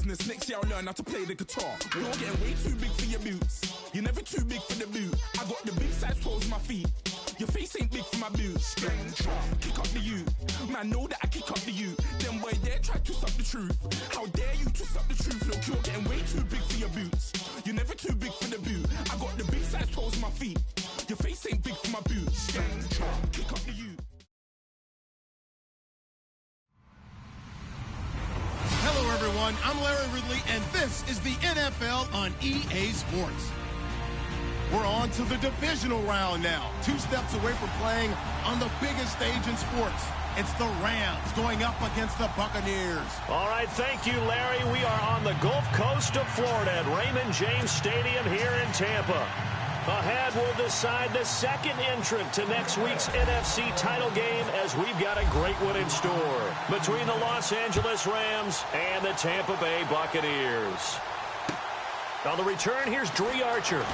business. Next year I'll learn how to play the guitar. You're getting way too big for your boots. You're never too big for the boot. I got the big size toes on my feet. Your face ain't big for my boots. Kick up the you. Man, know that I kick up the you. Them boy there try to suck the truth. How dare you to suck the truth? Look, you're getting way too big for your boots. You're never too big for the boot. I got the big size toes on my feet. Your face ain't big for my boots. Kick up the you. Hello, everyone. I'm Larry Ridley, and this is the NFL on EA Sports. We're on to the divisional round now. 2 steps away from playing on the biggest stage in sports. It's the Rams going up against the Buccaneers. All right, thank you, Larry. We are on the Gulf Coast of Florida at Raymond James Stadium here in Tampa. Ahead, we'll decide the second entrant to next week's NFC title game as we've got a great one in store between the Los Angeles Rams and the Tampa Bay Buccaneers. On the return, here's Dree Archer.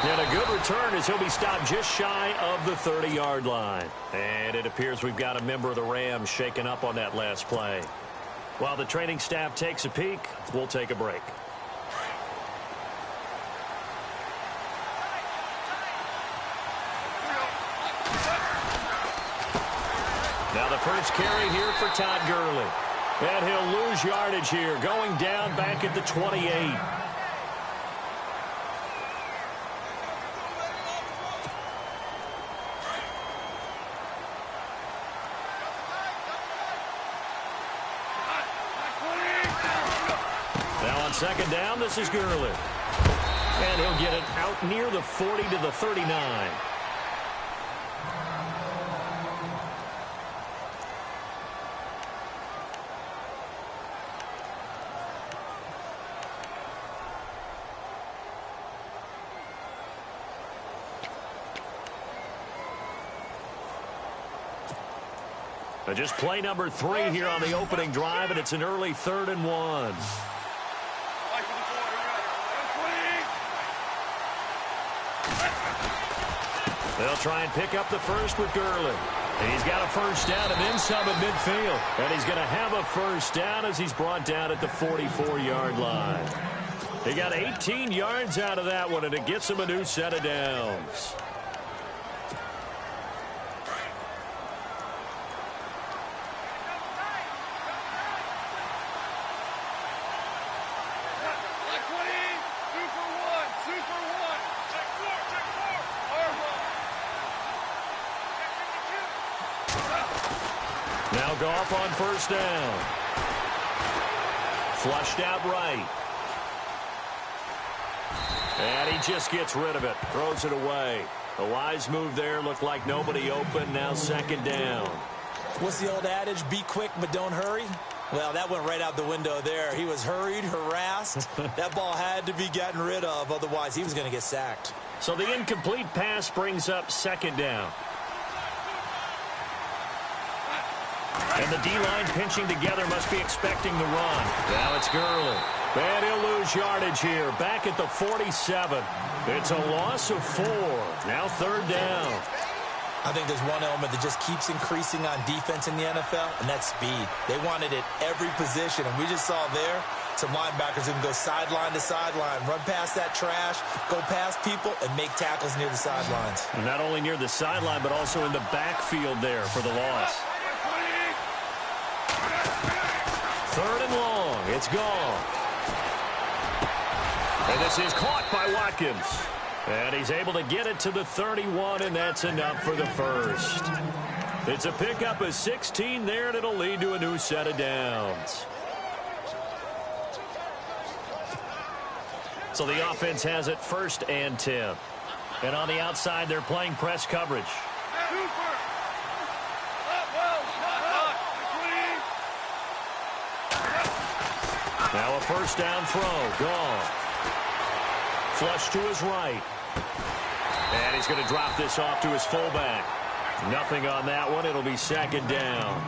And a good return as he'll be stopped just shy of the 30-yard line. And it appears we've got a member of the Rams shaken up on that last play. While the training staff takes a peek, we'll take a break. Now the first carry here for Todd Gurley. And he'll lose yardage here, going down back at the 28. Now on second down, this is Gurley. And he'll get it out near the 40 to the 39. Just play number 3 here on the opening drive, and it's an early 3rd and 1. They'll try and pick up the first with Gurley. And he's got a first down and then some at midfield. And he's going to have a first down as he's brought down at the 44-yard line. He got 18 yards out of that one, and it gets him a new set of downs. Now Goff on first down. Flushed out right. And he just gets rid of it. Throws it away. A wise move there. Looked like nobody open. Now second down. What's the old adage? Be quick, but don't hurry. Well, that went right out the window there. He was hurried, harassed. That ball had to be gotten rid of. Otherwise, he was going to get sacked. So the incomplete pass brings up second down. And the D-line pinching together must be expecting the run. Now it's Gurley. And he'll lose yardage here. Back at the 47. It's a loss of 4. Now third down. I think there's one element that just keeps increasing on defense in the NFL, and that's speed. They want it at every position, and we just saw there some linebackers who can go sideline to sideline, run past that trash, go past people, and make tackles near the sidelines. And not only near the sideline, but also in the backfield there for the loss. Third and long. It's gone. And this is caught by Watkins. And he's able to get it to the 31, and that's enough for the first. It's a pickup of 16 there, and it'll lead to a new set of downs. So the offense has it 1st and 10. And on the outside, they're playing press coverage. Now a first down throw. Gone. Flush to his right. And he's going to drop this off to his fullback. Nothing on that one. It'll be second down.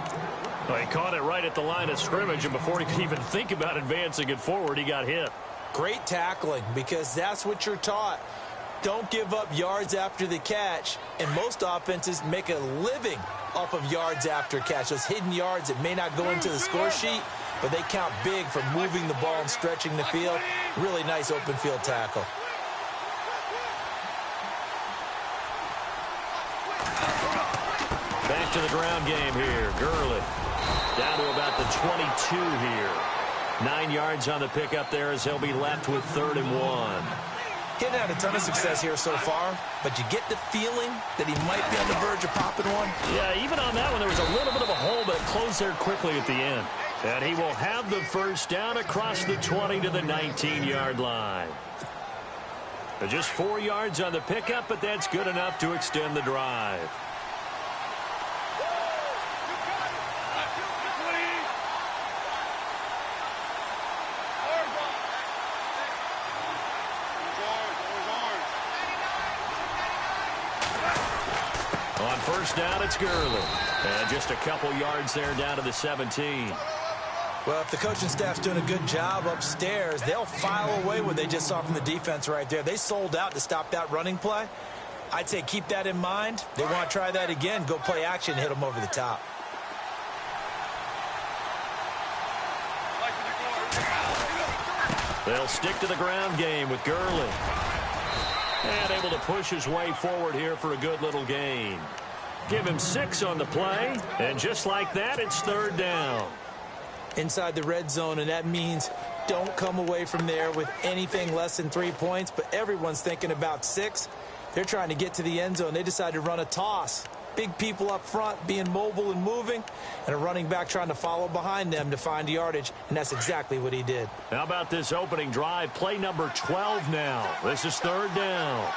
Well, he caught it right at the line of scrimmage, and before he could even think about advancing it forward, he got hit. Great tackling, because that's what you're taught. Don't give up yards after the catch, and most offenses make a living off of yards after catch. Those hidden yards that may not go into the score sheet, but they count big for moving the ball and stretching the field. Really nice open field tackle. Back to the ground game here. Gurley down to about the 22 here. 9 yards on the pickup there as he'll be left with 3rd and 1. Getting had a ton of success here so far, but you get the feeling that he might be on the verge of popping one. Yeah, even on that one, there was a little bit of a hole, but it closed there quickly at the end. And he will have the first down across the 20 to the 19-yard line. Just 4 yards on the pickup, but that's good enough to extend the drive. On first down, it's Gurley. And just a couple yards there down to the 17. Well, if the coaching staff's doing a good job upstairs, they'll file away what they just saw from the defense right there. They sold out to stop that running play. I'd say keep that in mind. They want to try that again. Go play action and hit them over the top. They'll stick to the ground game with Gurley. And able to push his way forward here for a good little gain. Give him 6 on the play. And just like that, it's 3rd down. Inside the red zone, and that means don't come away from there with anything less than 3 points, but everyone's thinking about 6. They're trying to get to the end zone. They decide to run a toss. Big people up front being mobile and moving, and a running back trying to follow behind them to find yardage, and that's exactly what he did. How about this opening drive? Play number 12 now. This is 3rd down.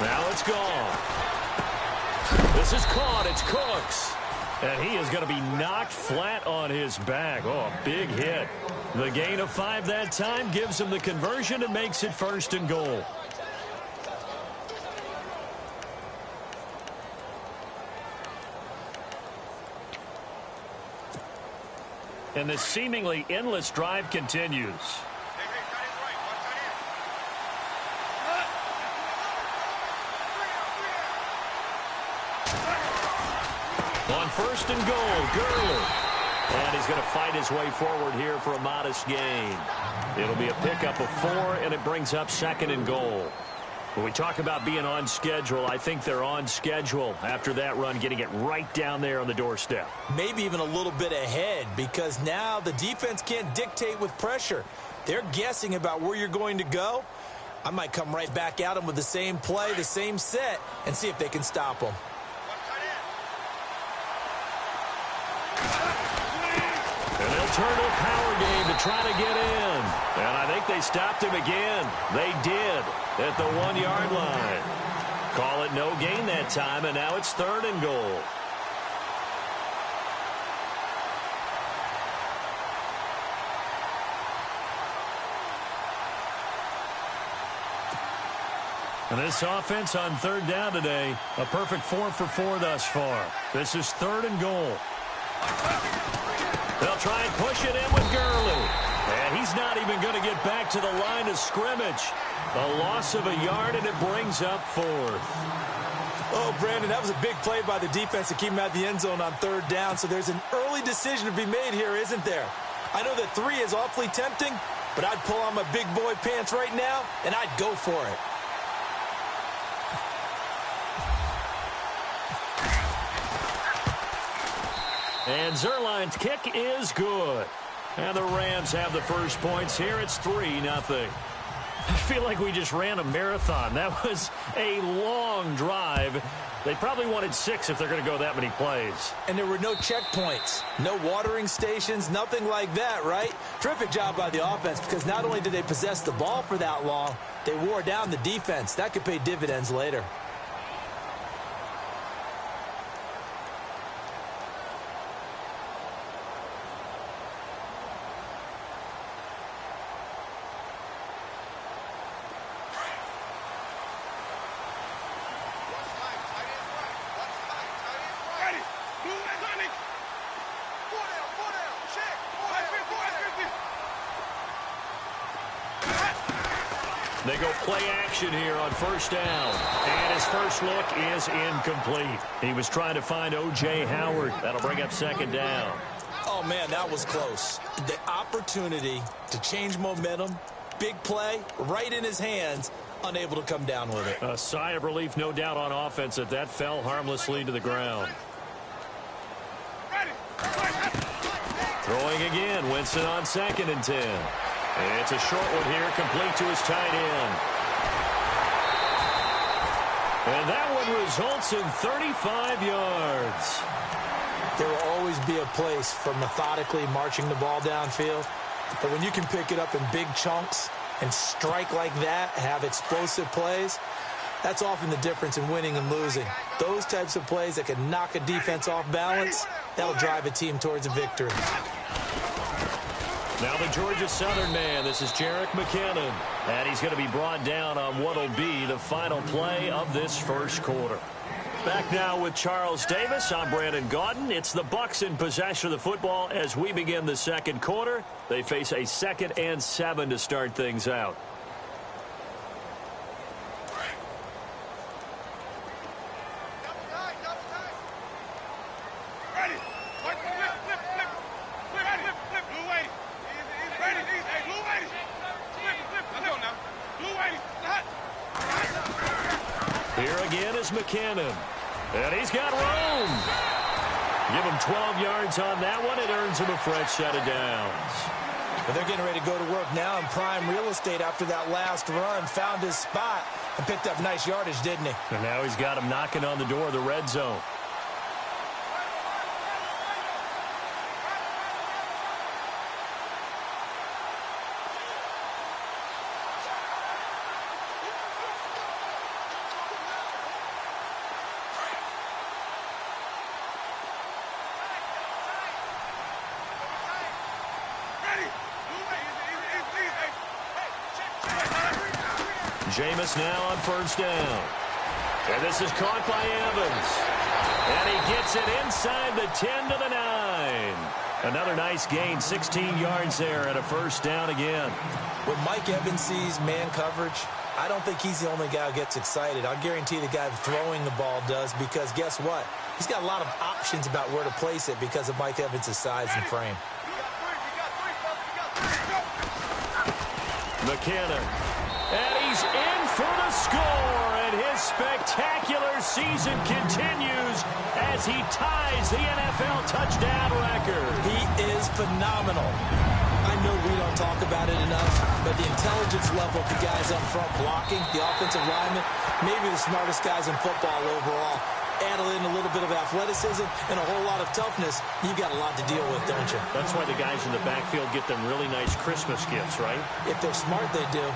Now it's gone. This is caught. It's Cooks. And he is going to be knocked flat on his back. Oh, a big hit. The gain of 5 that time gives him the conversion and makes it 1st and goal. And this seemingly endless drive continues. On 1st and goal, Gurley. And he's going to fight his way forward here for a modest gain. It'll be a pickup of 4, and it brings up 2nd and goal. When we talk about being on schedule, I think they're on schedule after that run, getting it right down there on the doorstep. Maybe even a little bit ahead, because now the defense can't dictate with pressure. They're guessing about where you're going to go. I might come right back at them with the same play, the same set, and see if they can stop them. And they'll turn to a power game to try to get in. And I think they stopped him again. They did at the 1-yard line. Call it no gain that time, and now it's 3rd and goal. And this offense on 3rd down today, a perfect 4 for 4 thus far. This is 3rd and goal. They'll try and push it in with Gurley. And he's not even going to get back to the line of scrimmage. A loss of a yard, and it brings up 4th. Oh, Brandon, that was a big play by the defense to keep him at the end zone on 3rd down. So there's an early decision to be made here, isn't there? I know that 3 is awfully tempting, but I'd pull on my big boy pants right now, and I'd go for it. And Zerline's kick is good. And the Rams have the first points here. It's 3-0. I feel like we just ran a marathon. That was a long drive. They probably wanted 6 if they're going to go that many plays. And there were no checkpoints, no watering stations, nothing like that, right? Terrific job by the offense, because not only did they possess the ball for that long, they wore down the defense. That could pay dividends later. They go play action here on first down. And his first look is incomplete. He was trying to find O.J. Howard. That'll bring up second down. Oh, man, that was close. The opportunity to change momentum, big play, right in his hands, unable to come down with it. A sigh of relief, no doubt, on offense that fell harmlessly to the ground. Throwing again, Winston on 2nd and 10. And it's a short one here, complete to his tight end. And that one results in 35 yards. There will always be a place for methodically marching the ball downfield. But when you can pick it up in big chunks and strike like that, have explosive plays, that's often the difference in winning and losing. Those types of plays that can knock a defense off balance, that'll drive a team towards a victory. Now the Georgia Southern man, this is Jerick McKinnon. And he's going to be brought down on what will be the final play of this first quarter. Back now with Charles Davis. I'm Brandon Gaudin. It's the Bucs in possession of the football as we begin the second quarter. They face a 2nd and 7 to start things out. Here again is McKinnon. And he's got room. Give him 12 yards on that one. It earns him a fresh set of downs. But they're getting ready to go to work now in prime real estate after that last run. Found his spot and picked up nice yardage, didn't he? And now he's got him knocking on the door of the red zone. Jameis now on first down. And this is caught by Evans. And he gets it inside the 10 to the 9. Another nice gain, 16 yards there and a first down again. When Mike Evans sees man coverage, I don't think he's the only guy who gets excited. I'll guarantee the guy throwing the ball does, because guess what? He's got a lot of options about where to place it because of Mike Evans' size and frame. McKinnon. And he's in for the score, and his spectacular season continues as he ties the NFL touchdown record. He is phenomenal. I know we don't talk about it enough, but the intelligence level of the guys up front blocking, the offensive linemen, maybe the smartest guys in football overall. Add in a little bit of athleticism and a whole lot of toughness, you've got a lot to deal with, don't you? That's why the guys in the backfield get them really nice Christmas gifts, right? If they're smart, they do.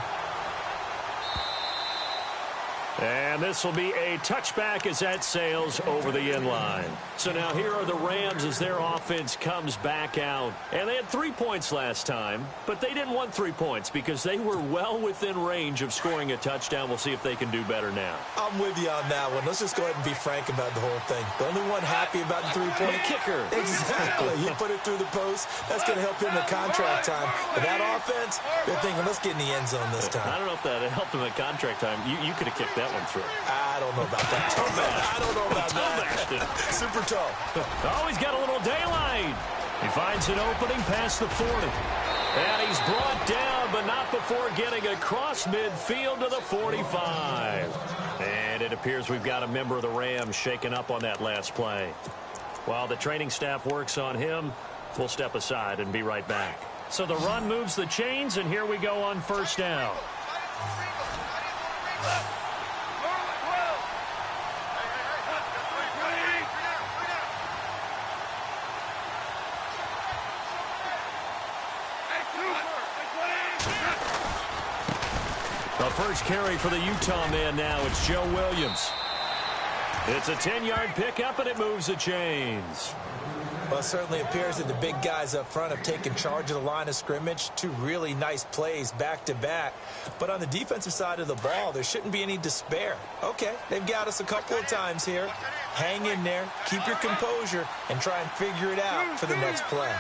And this will be a touchback as that sails over the end line. So now here are the Rams as their offense comes back out. And they had 3 points last time, but they didn't want 3 points because they were well within range of scoring a touchdown. We'll see if they can do better now. I'm with you on that one. Let's just go ahead and be frank about the whole thing. The only one happy about the three-point kicker. Exactly. He put it through the post. That's going to help him in contract time. But that offense, they're thinking, let's get in the end zone this time. I don't know if that helped him at contract time. You could have kicked that one through. I don't know about that. I don't know about that. Super tall. Oh, he's got a little daylight. He finds an opening past the 40. And he's brought down, but not before getting across midfield to the 45. And it appears we've got a member of the Rams shaken up on that last play. While the training staff works on him, we'll step aside and be right back. So the run moves the chains, and here we go on first down. The first carry for the Utah man now. It's Joe Williams. It's a 10-yard pickup, and it moves the chains. Well, it certainly appears that the big guys up front have taken charge of the line of scrimmage. 2 really nice plays back-to-back. But on the defensive side of the ball, there shouldn't be any despair. Okay, they've got us a couple of times here. Hang in there, keep your composure, and try and figure it out for the next play.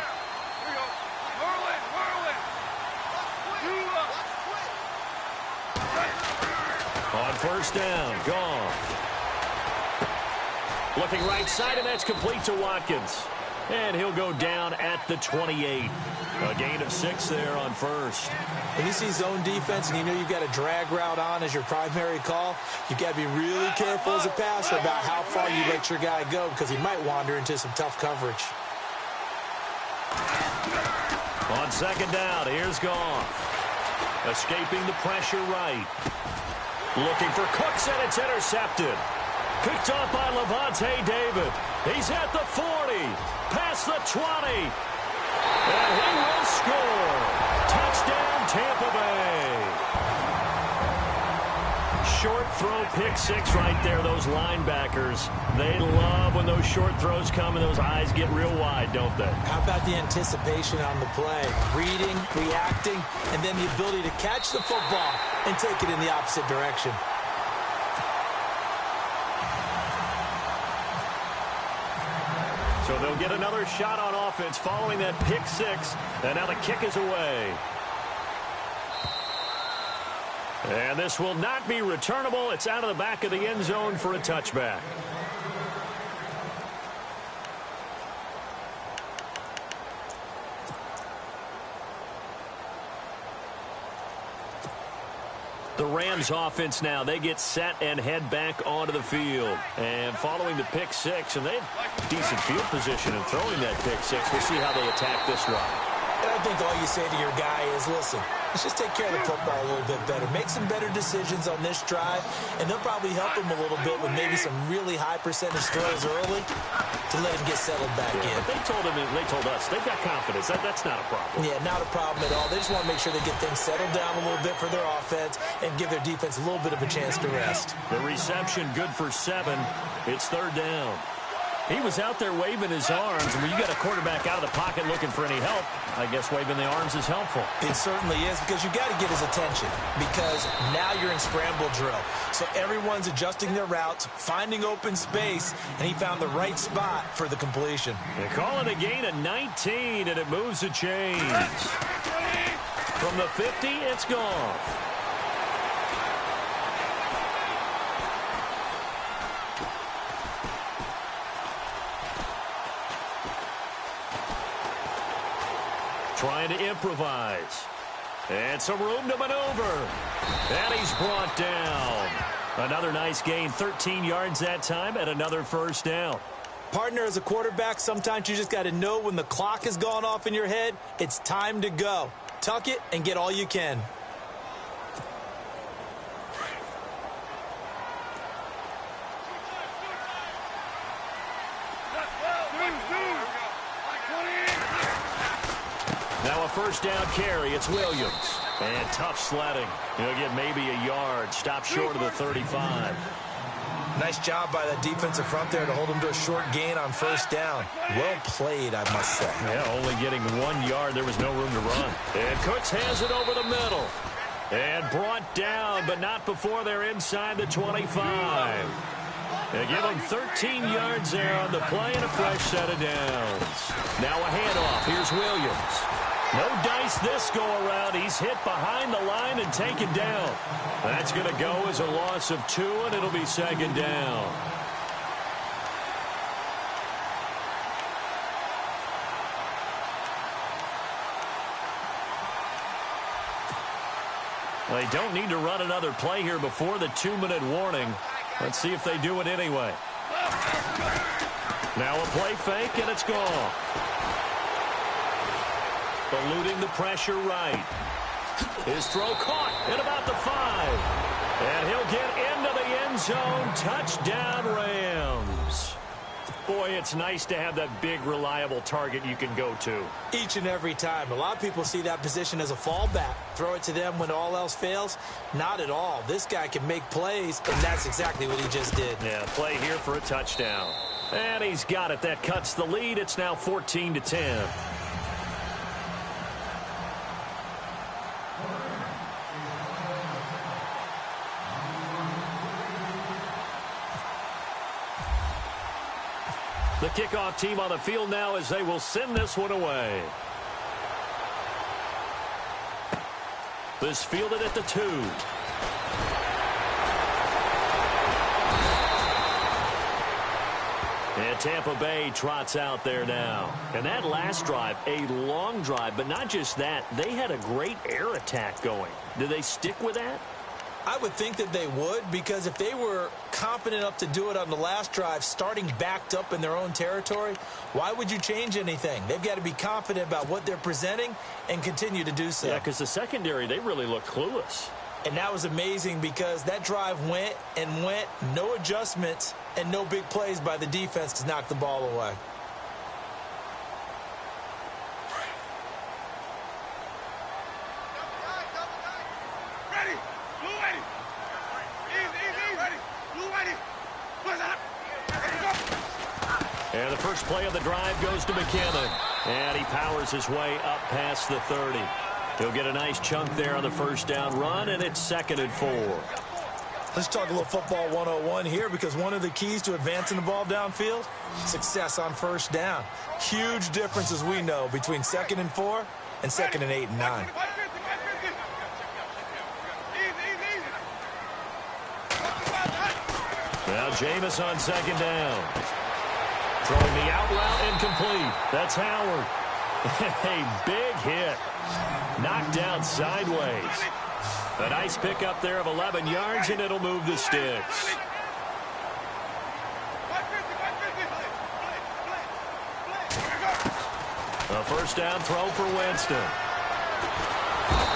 first down. Goff. Looking right side, and that's complete to Watkins. And he'll go down at the 28. A gain of 6 there on first. When you see zone defense and you know you've got a drag route on as your primary call, you've got to be really careful as a passer about how far you let your guy go because he might wander into some tough coverage. On second down, here's Goff. Escaping the pressure right. Looking for Cooks, and it's intercepted. Picked off by Levante David. He's at the 40, past the 20. And he will score. Touchdown, Tampa Bay. Short throw, pick 6 right there. Those linebackers, they love when those short throws come and those eyes get real wide, don't they? How about the anticipation on the play? Reading, reacting, and then the ability to catch the football and take it in the opposite direction. So they'll get another shot on offense following that pick 6. And now the kick is away. And this will not be returnable. It's out of the back of the end zone for a touchback. The Rams offense now, they get set and head back onto the field. And following the pick 6, and they have decent field position in throwing that pick 6. We'll see how they attack this drive. And I think all you say to your guy is, listen, let's just take care of the football a little bit better. Make some better decisions on this drive, and they'll probably help him a little bit with maybe some really high percentage throws early to let him get settled back in. But they told him, they told us, they've got confidence. That's not a problem. Yeah, not a problem at all. They just want to make sure they get things settled down a little bit for their offense and give their defense a little bit of a chance to rest. The reception good for 7. It's third down. He was out there waving his arms. When you got a quarterback out of the pocket looking for any help, I guess waving the arms is helpful. It certainly is, because you got to get his attention, because now you're in scramble drill. So everyone's adjusting their routes, finding open space, and he found the right spot for the completion. They call it a gain of 19, and it moves the chains. From the 50, it's Goff. Trying to improvise. And some room to maneuver. And he's brought down. Another nice gain, 13 yards that time, and another first down. Partner, as a quarterback, sometimes you just got to know when the clock has gone off in your head, it's time to go. Tuck it and get all you can. Now a first down carry. It's Williams. And tough sledding. He'll get maybe a yard. Stop short of the 35. Nice job by that defensive front there to hold him to a short gain on first down. Well played, I must say. Yeah, only getting 1 yard. There was no room to run. And Cooks has it over the middle. And brought down, but not before they're inside the 25. They give him 13 yards there on the play and a fresh set of downs. Now a handoff. Here's Williams. No dice this go-around. He's hit behind the line and taken down. That's going to go as a loss of 2, and it'll be second down. They don't need to run another play here before the 2-minute warning. Let's see if they do it anyway. Now a play fake, and it's gone. Eluding the pressure right. His throw caught at about the 5. And he'll get into the end zone. Touchdown, Rams. Boy, it's nice to have that big, reliable target you can go to. Each and every time. A lot of people see that position as a fallback. Throw it to them when all else fails. Not at all. This guy can make plays, and that's exactly what he just did. Yeah, play here for a touchdown. And he's got it. That cuts the lead. It's now 14-10. The kickoff team on the field now as they will send this one away. This fielded at the 2. And Tampa Bay trots out there now. And that last drive, a long drive, but not just that. They had a great air attack going. Do they stick with that? I would think that they would, because if they were confident enough to do it on the last drive, starting backed up in their own territory, why would you change anything? They've got to be confident about what they're presenting and continue to do so. Yeah, because the secondary, they really look clueless. And that was amazing because that drive went and went, no adjustments and no big plays by the defense to knock the ball away. And the first play of the drive goes to McKinnon. And he powers his way up past the 30. He'll get a nice chunk there on the first down run, and it's 2nd and 4. Let's talk a little football 101 here, because one of the keys to advancing the ball downfield, success on first down. Huge difference, as we know, between 2nd and 4 and 2nd and 8 and 9. Now Jameis on 2nd down. Throwing the out route incomplete. That's Howard. A big hit. Knocked out sideways. A nice pickup there of 11 yards, and it'll move the sticks. A first down throw for Winston.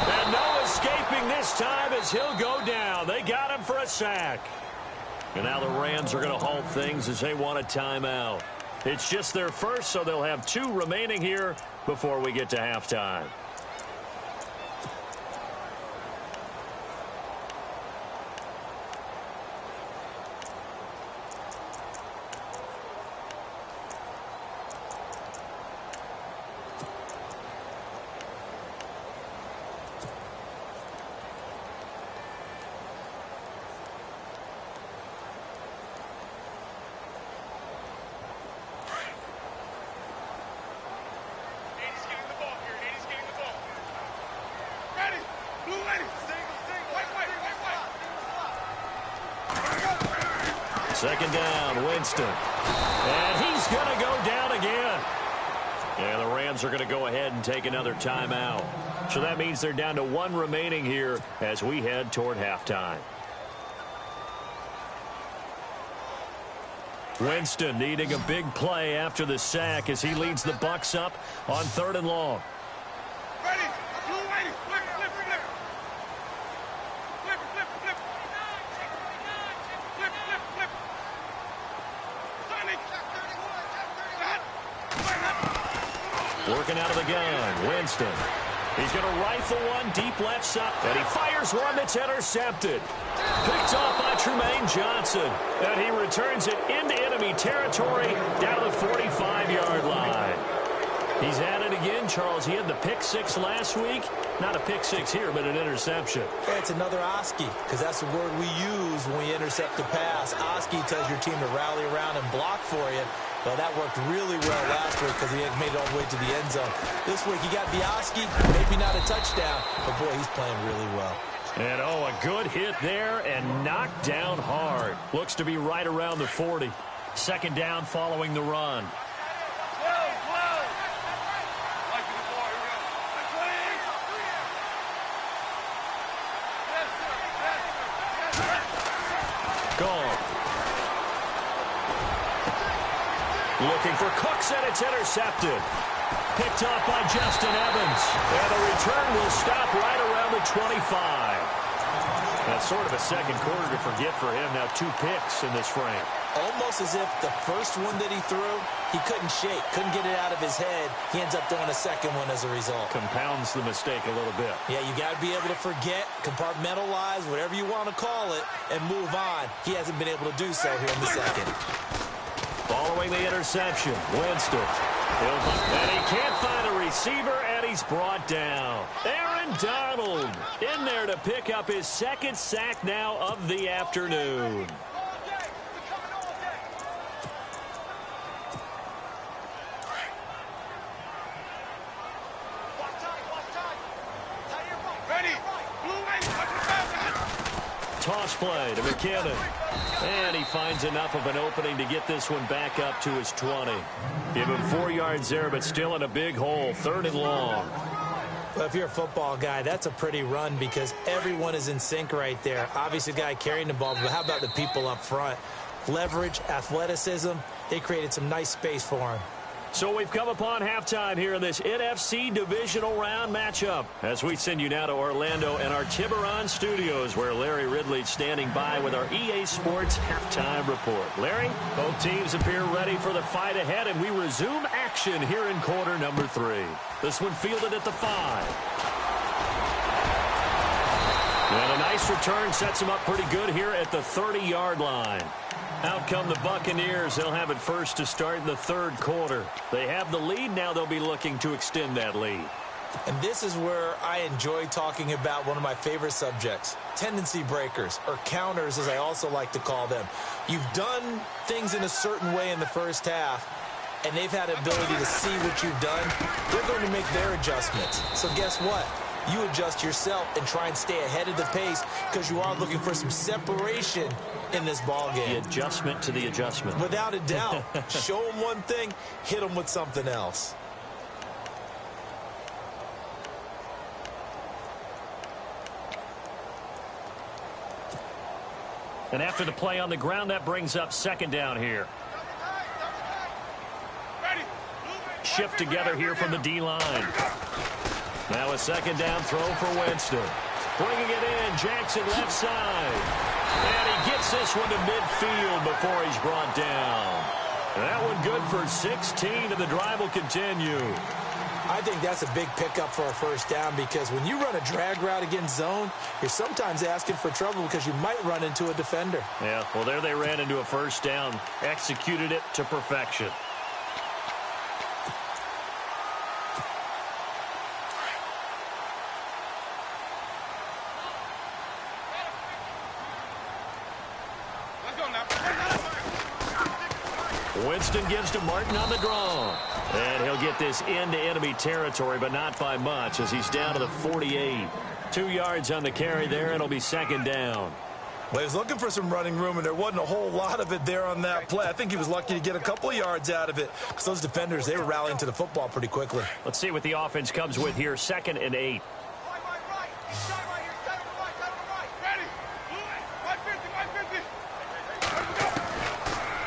And no escaping this time as he'll go down. They got him for a sack. And now the Rams are going to halt things as they want a timeout. It's just their first, so they'll have 2 remaining here before we get to halftime. Second down, Winston. And he's going to go down again. And the Rams are going to go ahead and take another timeout. So that means they're down to 1 remaining here as we head toward halftime. Winston needing a big play after the sack as he leads the Bucs up on 3rd and long. Working out of the gun, Winston. He's going to rifle one deep left side, and he fires one that's intercepted. Picked off by Trumaine Johnson, and he returns it into enemy territory down to the 45-yard line. He's at it again, Charles. He had the pick 6 last week. Not a pick 6 here, but an interception. Yeah, it's another Oski, because that's the word we use when we intercept the pass. Oski tells your team to rally around and block for you. Well, that worked really well last week because he had made it all the way to the end zone. This week he got the Oski, maybe not a touchdown, but boy, he's playing really well. And oh, a good hit there and knocked down hard. Looks to be right around the 40. Second down following the run. Gone. Looking for Cooks, and it's intercepted. Picked off by Justin Evans. And the return will stop right around the 25. That's sort of a second quarter to forget for him. Now 2 picks in this frame. Almost as if the first one that he threw, he couldn't shake, couldn't get it out of his head. He ends up throwing a second one as a result. Compounds the mistake a little bit. Yeah, you got to be able to forget, compartmentalize, whatever you want to call it, and move on. He hasn't been able to do so here in the second. Following the interception, Winston. And he can't find a receiver, and he's brought down. Aaron Donald in there to pick up his 2nd sack now of the afternoon. toss play to McKinnon. And he finds enough of an opening to get this one back up to his 20. Give him 4 yards there, but still in a big hole. 3rd and long. Well, if you're a football guy, that's a pretty run because everyone is in sync right there. Obviously, the guy carrying the ball, but how about the people up front? Leverage, athleticism, they created some nice space for him. So we've come upon halftime here in this NFC divisional round matchup as we send you now to Orlando and our Tiburon studios where Larry Ridley's standing by with our EA Sports halftime report. Larry, both teams appear ready for the fight ahead, and we resume action here in quarter number 3. This one fielded at the 5. And a nice return sets him up pretty good here at the 30-yard line. Out come the Buccaneers. They'll have it first to start in the 3rd quarter. They have the lead. Now they'll be looking to extend that lead. And this is where I enjoy talking about one of my favorite subjects, tendency breakers, or counters as I also like to call them. You've done things in a certain way in the first half, and they've had the ability to see what you've done. They're going to make their adjustments. So guess what? You adjust yourself and try and stay ahead of the pace because you are looking for some separation in this ball game. The adjustment to the adjustment. Without a doubt. Show them one thing, hit them with something else. And after the play on the ground, that brings up 2nd down here. Shift together here from the D-line. Now a 2nd down throw for Winston. Bringing it in, Jackson left side. And he gets this one to midfield before he's brought down. And that one good for 16, and the drive will continue. I think that's a big pickup for a 1st down because when you run a drag route against zone, you're sometimes asking for trouble because you might run into a defender. Yeah, well, there they ran into a 1st down. Executed it to perfection. Winston gives to Martin on the draw. And he'll get this into enemy territory, but not by much as he's down to the 48. 2 yards on the carry there. It'll be 2nd down. Well, he was looking for some running room, and there wasn't a whole lot of it there on that play. I think he was lucky to get a couple of yards out of it because those defenders, they were rallying to the football pretty quickly. Let's see what the offense comes with here. 2nd and 8.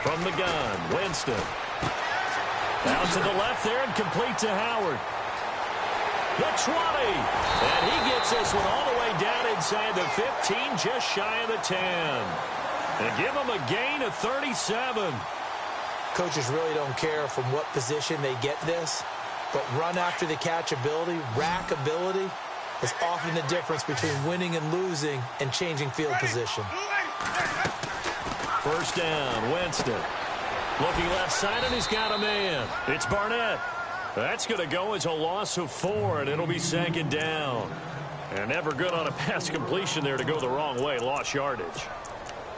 From the gun, Winston. Down to the left there and complete to Howard. The 20. And he gets this one all the way down inside the 15, just shy of the 10. And give him a gain of 37. Coaches really don't care from what position they get this, but run after the catch ability, rack ability, is often the difference between winning and losing and changing field position. 1st down, Winston. Looking left side, and he's got a man. It's Barnett. That's going to go as a loss of 4, and it'll be 2nd down. And never good on a pass completion there to go the wrong way. Lost yardage.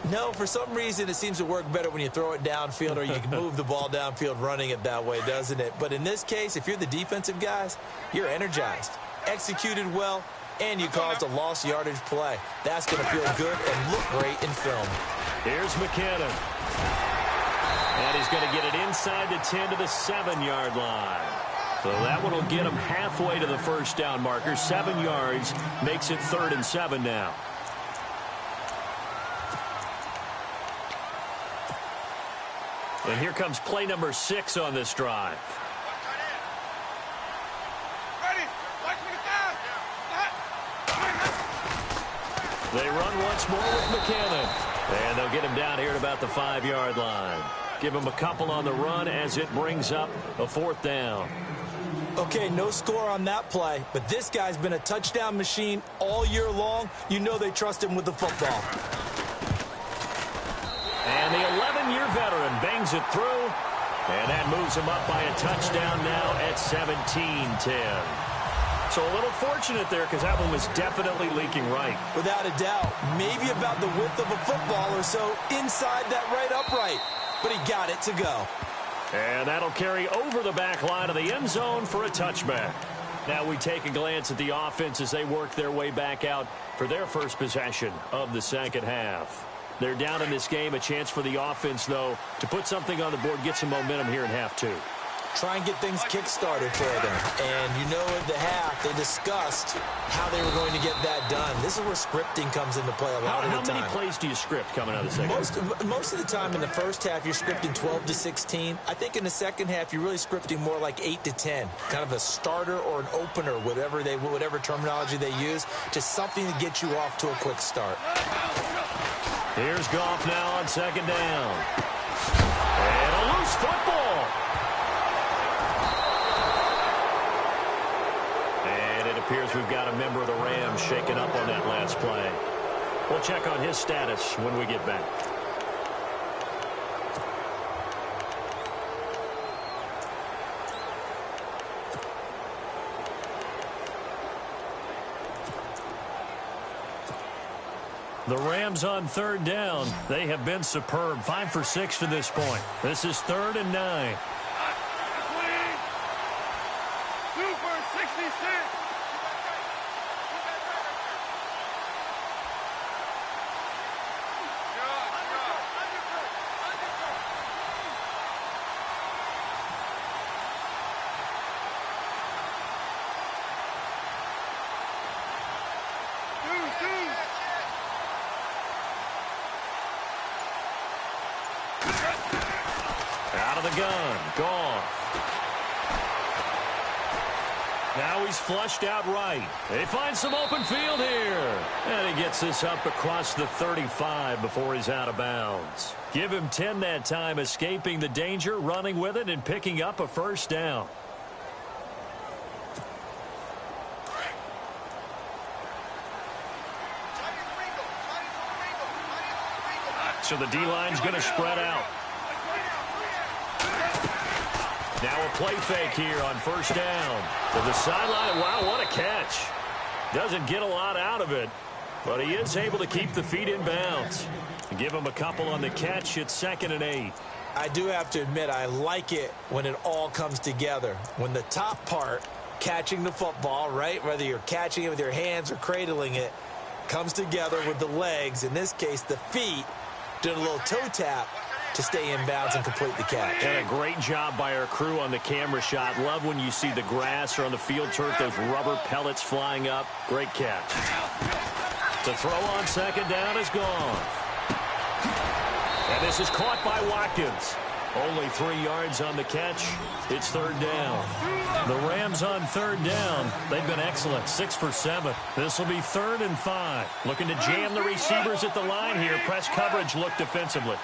No, for some reason, it seems to work better when you throw it downfield or you can move the ball downfield running it that way, doesn't it? But in this case, if you're the defensive guys, you're energized, executed well, and you caused a lost yardage play. That's going to feel good and look great in film. Here's McKinnon. And he's going to get it inside the 10 to the 7-yard line. So that one will get him halfway to the 1st down marker. 7 yards makes it 3rd and 7 now. And here comes play number 6 on this drive. They run once more with McKinnon. And they'll get him down here at about the 5-yard line. Give him a couple on the run as it brings up a 4th down. Okay, no score on that play, but this guy's been a touchdown machine all year long. You know they trust him with the football. And the 11-year veteran bangs it through. And that moves him up by a touchdown now at 17-10. So a little fortunate there because that one was definitely leaking right. Without a doubt. Maybe about the width of a football or so inside that right upright. But he got it to go. And that'll carry over the back line of the end zone for a touchback. Now we take a glance at the offense as they work their way back out for their first possession of the second half. They're down in this game. A chance for the offense, though, to put something on the board, get some momentum here in half two. Try and get things kick-started for them. And you know at the half, they discussed how they were going to get that done. This is where scripting comes into play a lot of the time. How many plays do you script coming out of the second? Most of the time in the first half, you're scripting 12 to 16. I think in the second half, you're really scripting more like 8 to 10. Kind of a starter or an opener, whatever terminology they use, just something to get you off to a quick start. Here's Goff now on second down. And a loose football. And it appears we've got a member of the Rams shaken up on that last play. We'll check on his status when we get back. The Rams on third down. They have been superb. 5 for 6 to this point. This is 3rd and 9. Super 66. Out of the gun. Gone. Now he's flushed out right. They find some open field here. And he gets this up across the 35 before he's out of bounds. Give him 10 that time, escaping the danger, running with it, and picking up a first down. So the D-line's going to spread out. Now a play fake here on first down. To the sideline. Wow, what a catch. Doesn't get a lot out of it, but he is able to keep the feet in bounds. Give him a couple on the catch. It's 2nd and 8. I do have to admit, I like it when it all comes together. When the top part, catching the football, right, whether you're catching it with your hands or cradling it, comes together with the legs. In this case, the feet, doing a little toe tap to stay in bounds and complete the catch. And a great job by our crew on the camera shot. Love when you see the grass or on the field turf, those rubber pellets flying up. Great catch. The throw on second down is gone. And this is caught by Watkins. Only 3 yards on the catch. It's 3rd down. The Rams on 3rd down. They've been excellent. 6 for 7. This will be 3rd and 5. Looking to jam the receivers at the line here. Press coverage look defensively.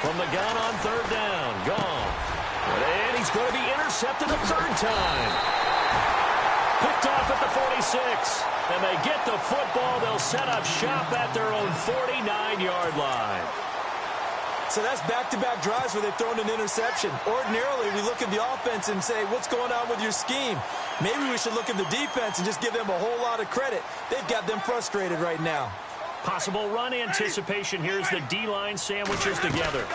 From the gun on 3rd down. Gone. And he's going to be intercepted a 3rd time. Picked off at the 46. And they get the football. They'll set up shop at their own 49-yard line. So that's back-to-back drives where they've thrown an interception. Ordinarily, we look at the offense and say, what's going on with your scheme? Maybe we should look at the defense and just give them a whole lot of credit. They've got them frustrated right now. Possible run anticipation. Here's the D-line sandwiches together.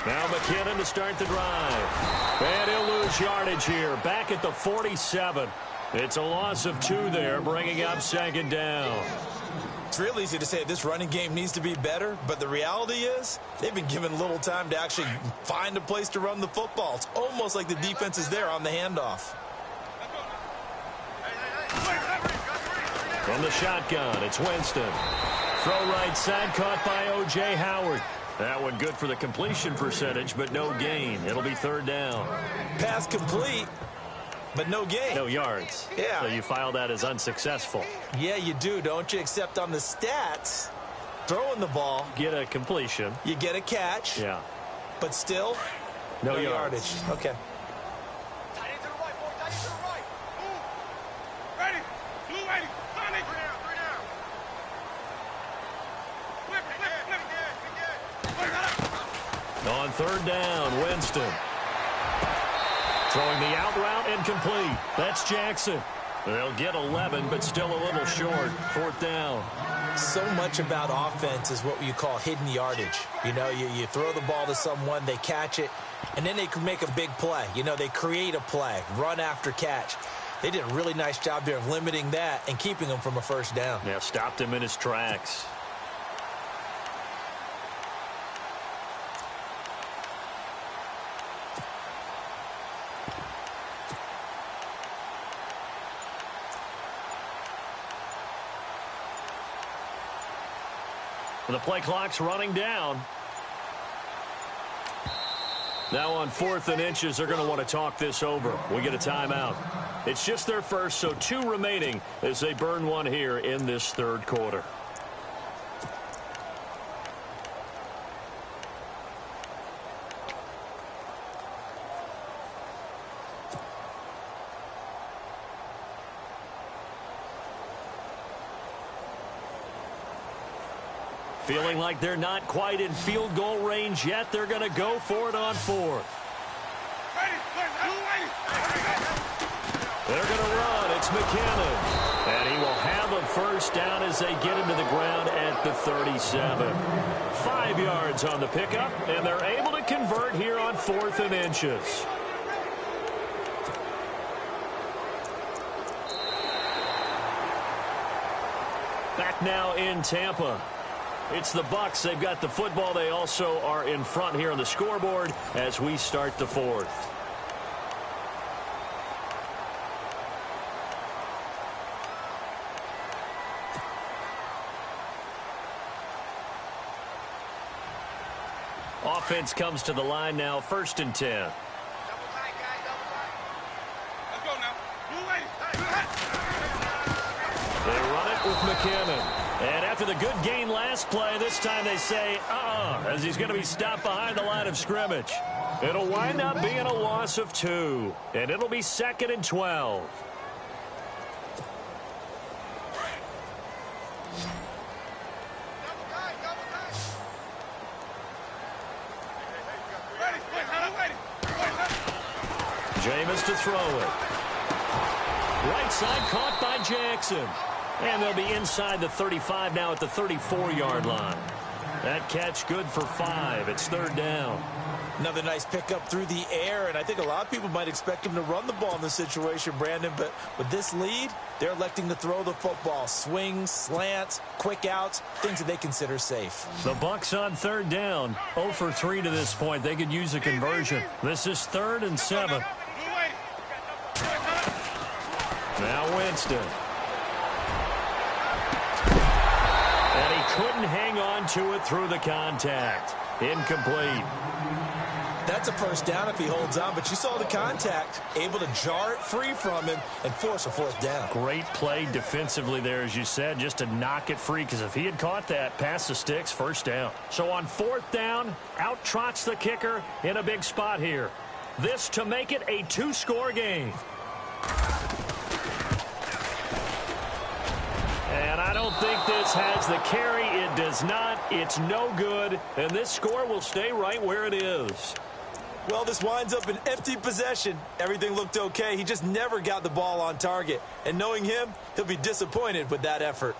Now McKinnon to start the drive. And he'll lose yardage here. Back at the 47. It's a loss of 2 there, bringing up 2nd down. It's real easy to say this running game needs to be better, but the reality is they've been given little time to actually find a place to run the football. It's almost like the defense is there on the handoff. From the shotgun, it's Winston. Throw right side, caught by O.J. Howard. That one good for the completion percentage, but no gain. It'll be 3rd down. Pass complete, but no gain. No yards. Yeah. So you file that as unsuccessful. Yeah, you do, don't you? Except on the stats, throwing the ball. Get a completion. You get a catch. Yeah. But still, no yardage. Okay. On 3rd down, Winston. Throwing the out route incomplete. That's Jackson. They'll get 11, but still a little short. 4th down. So much about offense is what you call hidden yardage. You know, you throw the ball to someone, they catch it, and then they can make a big play. You know, they create a play, run after catch. They did a really nice job there of limiting that and keeping him from a first down. Yeah, stopped him in his tracks. The play clock's running down. Now on 4th and inches, they're going to want to talk this over. We get a timeout. It's just their first, so 2 remaining as they burn one here in this 3rd quarter. Feeling like they're not quite in field goal range yet. They're going to go for it on 4th. They're going to run. It's McKinnon. And he will have a first down as they get into the ground at the 37. 5 yards on the pickup, and they're able to convert here on 4th and inches. Back now in Tampa. It's the Bucs. They've got the football. They also are in front here on the scoreboard as we start the 4th. Offense comes to the line now, 1st and 10. Let's go now. They run it with McKinnon. And after the good gain last play, this time they say, as he's going to be stopped behind the line of scrimmage. It'll wind up being a loss of 2, and it'll be 2nd and 12. Jameis to throw it. Right side caught by Jackson. And they'll be inside the 35 now at the 34-yard line. That catch good for 5. It's 3rd down. Another nice pickup through the air, and I think a lot of people might expect him to run the ball in this situation, Brandon, but with this lead, they're electing to throw the football. Swings, slants, quick outs, things that they consider safe. The Bucs on 3rd down. 0 for 3 to this point. They could use a conversion. This is 3rd and 7. Now Winston. And he couldn't hang on to it through the contact. Incomplete. That's a first down if he holds on, but you saw the contact, able to jar it free from him and force a 4th down. Great play defensively there, as you said, just to knock it free, because if he had caught that, past the sticks, 1st down. So on 4th down, out trots the kicker in a big spot here. This to make it a 2-score game. And I don't think this has the carry. It does not. It's no good. And this score will stay right where it is. Well, this winds up an empty possession. Everything looked okay. He just never got the ball on target. And knowing him, he'll be disappointed with that effort.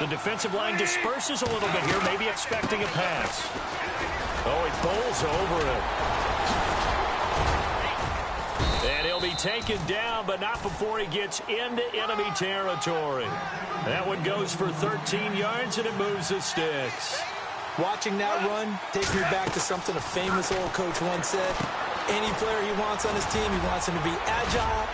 The defensive line disperses a little bit here, maybe expecting a pass. Oh, he bowls over it. And he'll be taken down, but not before he gets into enemy territory. That one goes for 13 yards, and it moves the sticks. Watching that run takes me back to something a famous old coach once said. Any player he wants on his team, he wants him to be agile,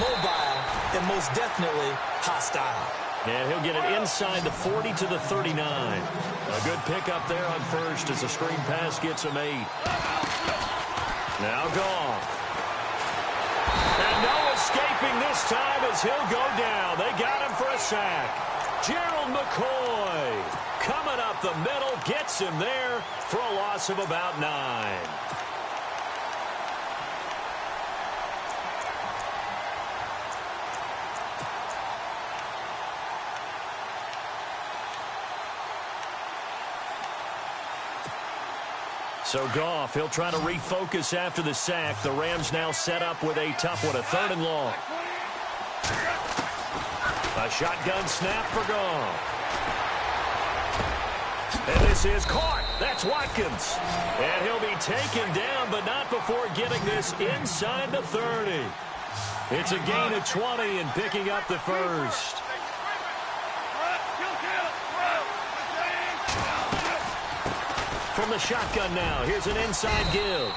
mobile, and most definitely hostile. And he'll get it inside the 40 to the 39. A good pickup there on first as the screen pass gets him 8. Now Goff. And no escaping this time as he'll go down. They got him for a sack. Gerald McCoy coming up the middle, gets him there for a loss of about 9. So Goff, he'll try to refocus after the sack. The Rams now set up with a tough one, a 3rd and long. A shotgun snap for Goff. And this is caught. That's Watkins. And he'll be taken down, but not before getting this inside the 30. It's a gain of 20 and picking up the first. From the shotgun now, here's an inside give.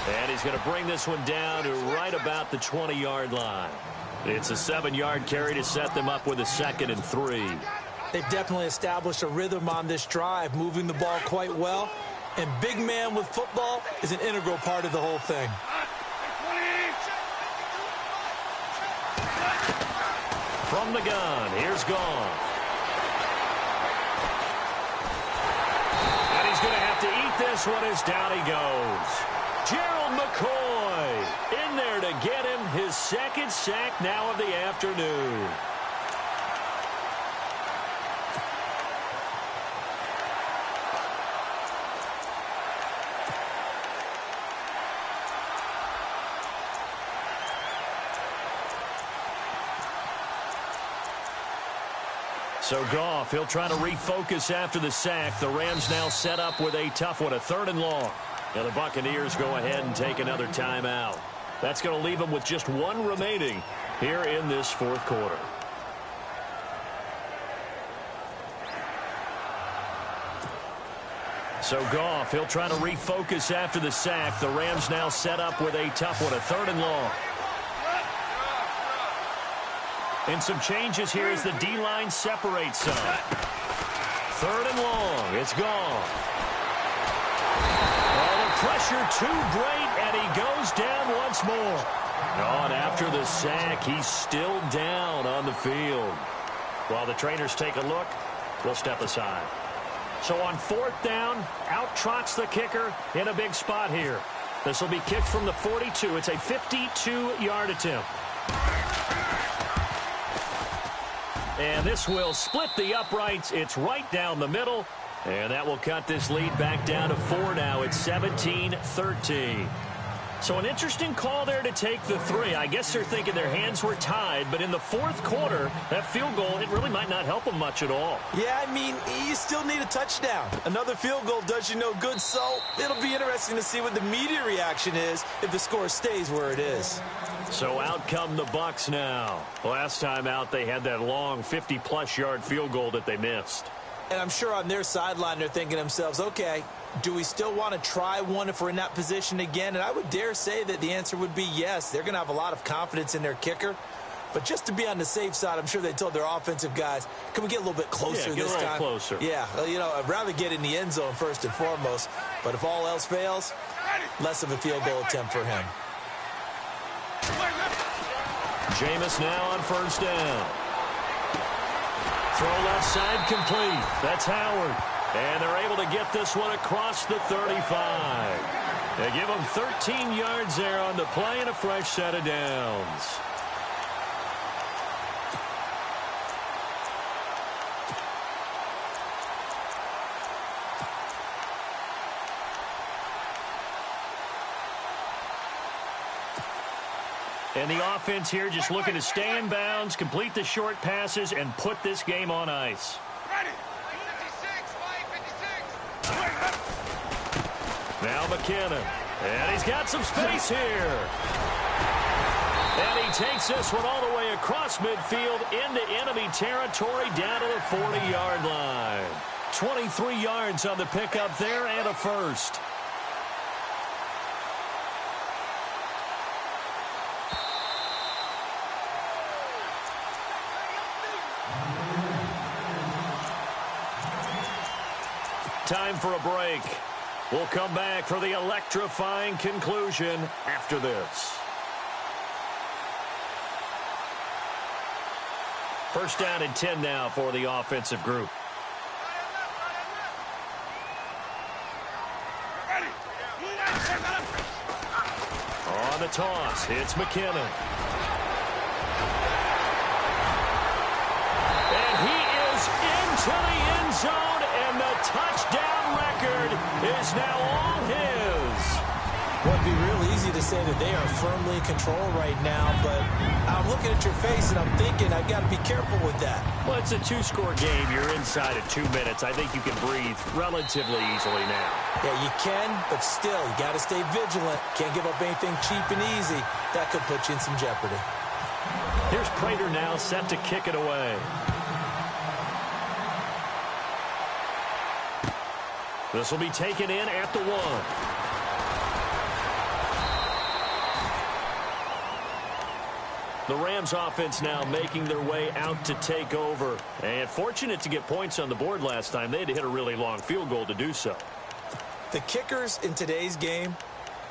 And he's going to bring this one down to right about the 20-yard line. It's a 7-yard carry to set them up with a 2nd and 3. They've definitely established a rhythm on this drive, moving the ball quite well. And big man with football is an integral part of the whole thing. From the gun, here's Goff. And he's going to have to eat this one as down he goes. Gerald McCoy in there to get him his 2nd sack now of the afternoon. So Goff, he'll try to refocus after the sack. The Rams now set up with a tough one, a 3rd and long. Now the Buccaneers go ahead and take another timeout. That's going to leave them with just 1 remaining here in this 4th quarter. So Goff, he'll try to refocus after the sack. The Rams now set up with a tough one, a 3rd and long. And some changes here as the D-line separates some. 3rd and long. It's gone. Oh, the pressure too great, and he goes down once more. Oh, and after the sack, he's still down on the field. While the trainers take a look, we'll step aside. So on 4th down, out trots the kicker in a big spot here. This will be kicked from the 42. It's a 52-yard attempt. And this will split the uprights. It's right down the middle. And that will cut this lead back down to 4 now. It's 17-13. So an interesting call there to take the 3. I guess they're thinking their hands were tied. But in the 4th quarter, that field goal, it really might not help them much at all. Yeah, I mean, you still need a touchdown. Another field goal does you no good. So it'll be interesting to see what the media reaction is if the score stays where it is. So out come the Bucs now. Last time out, they had that long 50-plus yard field goal that they missed. And I'm sure on their sideline, they're thinking to themselves, okay, do we still want to try one if we're in that position again? And I would dare say that the answer would be yes. They're going to have a lot of confidence in their kicker. But just to be on the safe side, I'm sure they told their offensive guys, can we get a little bit closer this time? Closer. Yeah, you know, I'd rather get in the end zone first and foremost. But if all else fails, less of a field goal attempt for him. Jameis now on 1st down. Throw left side complete. That's Howard. And they're able to get this one across the 35. They give him 13 yards there on the play and a fresh set of downs. And the offense here just looking to stay in bounds, complete the short passes, and put this game on ice. Ready. 56. Now McKinnon. And he's got some space here. And he takes this one all the way across midfield into enemy territory down to the 40-yard line. 23 yards on the pickup there and a first. Time for a break. We'll come back for the electrifying conclusion after this. First down and 10 now for the offensive group. On the toss, it's McKinnon. And he is into the end zone, and the touchdown record is now all his. Well, it'd be real easy to say that they are firmly in control right now, but I'm looking at your face and I'm thinking I've got to be careful with that. Well, it's a two-score game. You're inside of 2 minutes. I think you can breathe relatively easily now. Yeah, you can, but still, you got to stay vigilant. Can't give up anything cheap and easy. That could put you in some jeopardy. Here's Prater now set to kick it away. This will be taken in at the 1. The Rams offense now making their way out to take over. And fortunate to get points on the board last time. They had to hit a really long field goal to do so. The kickers in today's game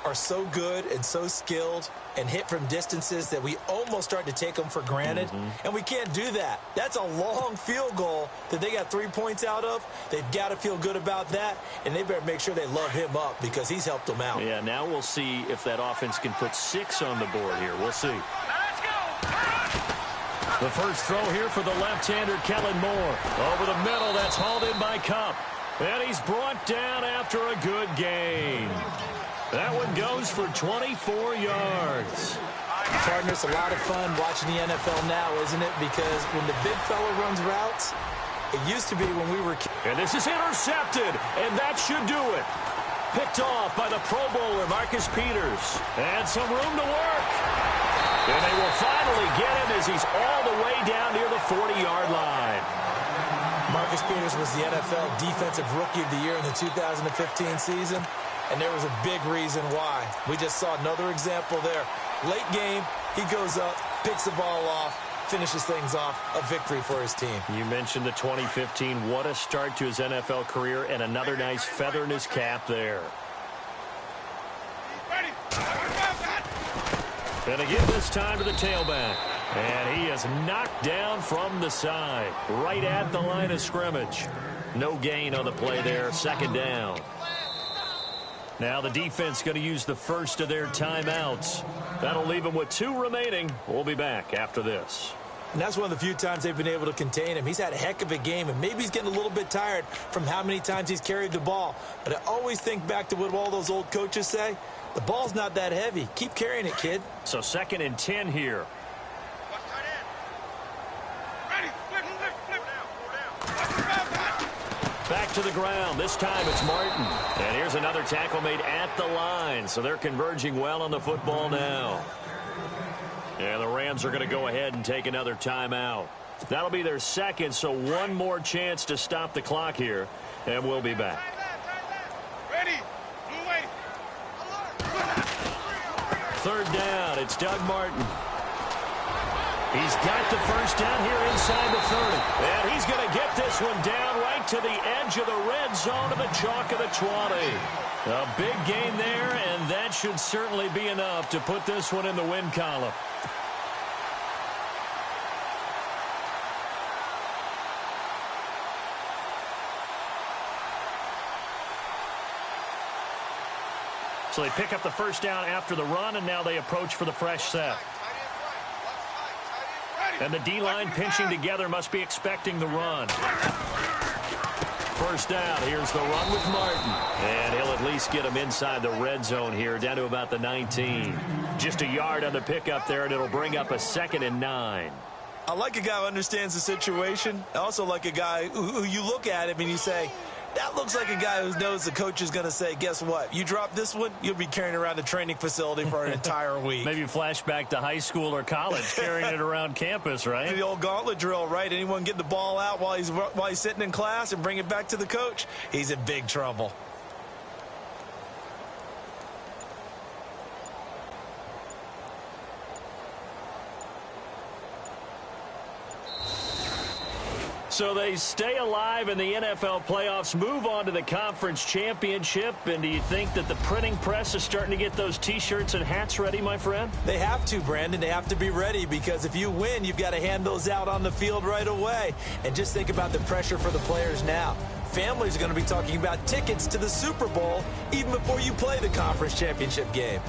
are so good and so skilled and hit from distances that we almost start to take them for granted. And we can't do that. That's a long field goal that they got 3 points out of. They've got to feel good about that, and they better make sure they love him up because he's helped them out. Yeah, now we'll see if that offense can put 6 on the board here. We'll see. The first throw here for the left-hander, Kellen Moore. Over the middle, that's hauled in by Kupp. And he's brought down after a good gain. That one goes for 24 yards. Partner, it's a lot of fun watching the NFL now, isn't it? Because when the big fella runs routes, it used to be when we were kids. And this is intercepted, and that should do it. Picked off by the Pro Bowler, Marcus Peters. And some room to work. And they will finally get him as he's all the way down near the 40-yard line. Marcus Peters was the NFL Defensive Rookie of the Year in the 2015 season, and there was a big reason why. We just saw another example there. Late game, he goes up, picks the ball off, finishes things off, a victory for his team. You mentioned the 2015. What a start to his NFL career, and another nice feather in his cap there. And again this time to the tailback. And he is knocked down from the side, right at the line of scrimmage. No gain on the play there, second down. Now the defense going to use the first of their timeouts. That'll leave them with 2 remaining. We'll be back after this. And that's one of the few times they've been able to contain him. He's had a heck of a game, and maybe he's getting a little bit tired from how many times he's carried the ball. But I always think back to what all those old coaches say. The ball's not that heavy. Keep carrying it, kid. So 2nd and 10 here. Back to the ground. This time it's Martin. And here's another tackle made at the line. So they're converging well on the football now. And the Rams are going to go ahead and take another timeout. That'll be their second, so one more chance to stop the clock here. And we'll be back. Ready. Third down. It's Doug Martin. He's got the first down here inside the 30. And he's going to get this one down right to the edge of the red zone of the chalk of the 20. A big gain there, and that should certainly be enough to put this one in the win column. So they pick up the first down after the run, and now they approach for the fresh set. And the D-line pinching together, must be expecting the run. First down, here's the run with Martin. And he'll at least get him inside the red zone here, down to about the 19. Just a yard on the pickup there, and it'll bring up a 2nd and 9. I like a guy who understands the situation. I also like a guy who you look at him and you say, that looks like a guy who knows the coach is going to say, guess what? You drop this one, you'll be carrying around the training facility for an entire week. Maybe flashback to high school or college, carrying it around campus, right? The old gauntlet drill, right? Anyone get the ball out while he's sitting in class and bring it back to the coach? He's in big trouble. So they stay alive in the NFL playoffs, move on to the conference championship. And do you think that the printing press is starting to get those T-shirts and hats ready, my friend? They have to, Brandon. They have to be ready because if you win, you've got to hand those out on the field right away. And just think about the pressure for the players now. Families are going to be talking about tickets to the Super Bowl even before you play the conference championship game.